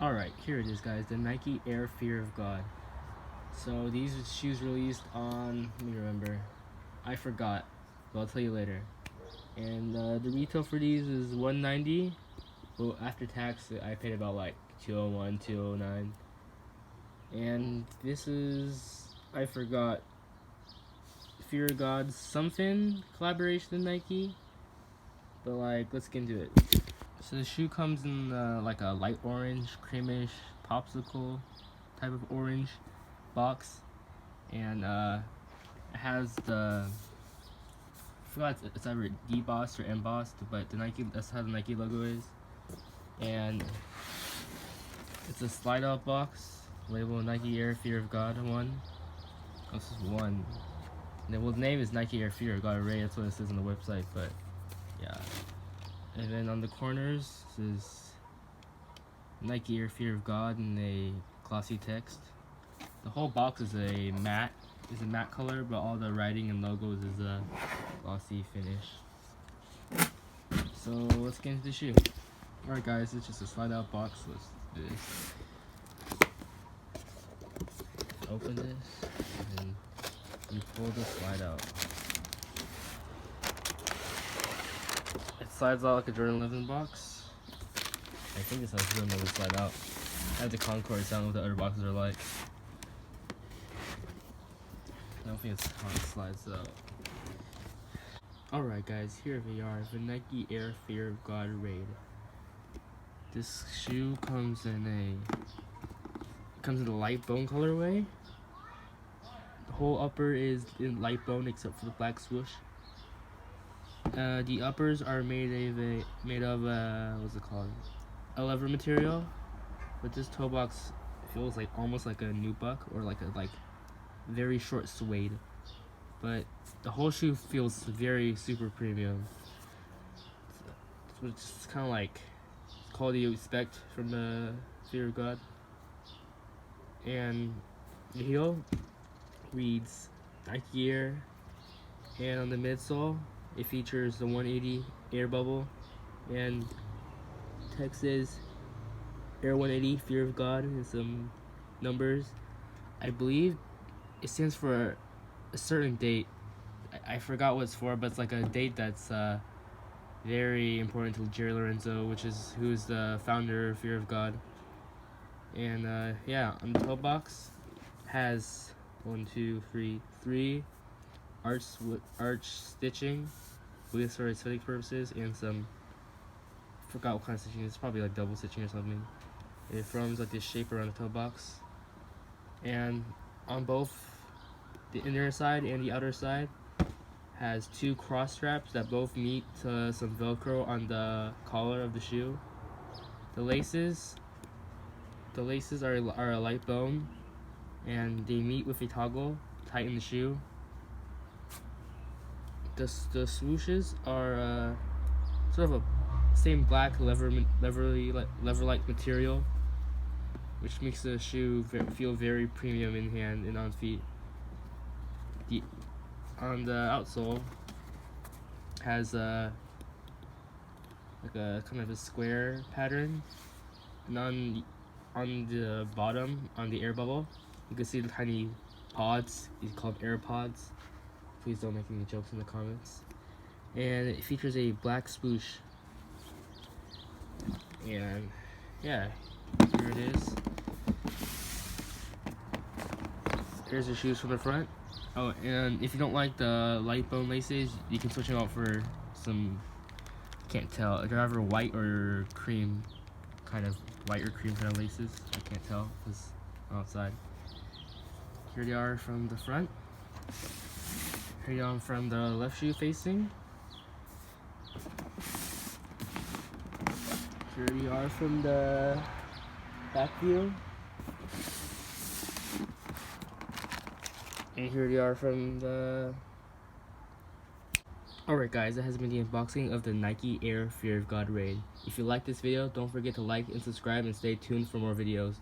Alright, here it is, guys, the Nike Air Fear of God. So these shoes released on, let me remember, I forgot, but I'll tell you later. And the retail for these is $190. Well, after tax I paid about like $201, $209. And this is, I forgot, Fear of God something collaboration with Nike. But like, let's get into it. So the shoe comes in like a light orange, creamish, popsicle type of orange box, and it has the, I forgot it's either debossed or embossed, but the Nike, that's how the Nike logo is. And it's a slide out box, labeled Nike Air Fear of God 1. Oh, this is 1. And well, the name is Nike Air Fear of God Raid, that's what it says on the website, but yeah. And then on the corners is Nike Air Fear of God in a glossy text. The whole box is a matte color, but all the writing and logos is a glossy finish. So let's get into the shoe. Alright guys, it's just a slide out box. Let's do this. Open this and you pull the slide out. It slides out like a Jordan 11 box. I think this has Jordan 11 slide out. I have the Concord sound what the other boxes are like. I don't think it's how it slides out. Alright guys, here we are, the Nike Air Fear of God Raid. This shoe comes in a light bone colorway. The whole upper is in light bone except for the black swoosh. The uppers are made of what's it called? A leather material. But this toe box feels like almost like a nubuck or like a very short suede. But the whole shoe feels very super premium. It's kind of like quality you expect from the Fear of God. And the heel reads Nike Air, and on the midsole it features the 180 air bubble, and text is Air 180 Fear of God and some numbers. I believe it stands for a certain date. I forgot what it's for, but it's like a date that's very important to Jerry Lorenzo, who's the founder of Fear of God. And yeah, on the toe box has 3 arch stitching with for aesthetic purposes, and some, I forgot what kind of stitching. It's probably like double stitching or something. It forms like this shape around the toe box, and on both the inner side and the outer side has 2 cross straps that both meet to some Velcro on the collar of the shoe. The laces are a light bone, and they meet with a toggle to tighten the shoe. The swooshes are sort of a same black leather-like material, which makes the shoe feel very premium in hand and on feet. On the outsole has like a kind of a square pattern, and on the bottom, on the air bubble, you can see the tiny pods. These are called air pods. Please don't make any jokes in the comments. And it features a black swoosh. And yeah, here it is. Here's the shoes from the front. Oh, and if you don't like the light bone laces, you can switch them out for some, can't tell, they're either white or cream, kind of white or cream kind of laces. I can't tell because I'm outside. Here they are from the front. Here they are from the left shoe facing. Here they are from the back view. And here they are from the... Alright guys, that has been the unboxing of the Nike Air Fear of God Raid. If you like this video, don't forget to like and subscribe and stay tuned for more videos.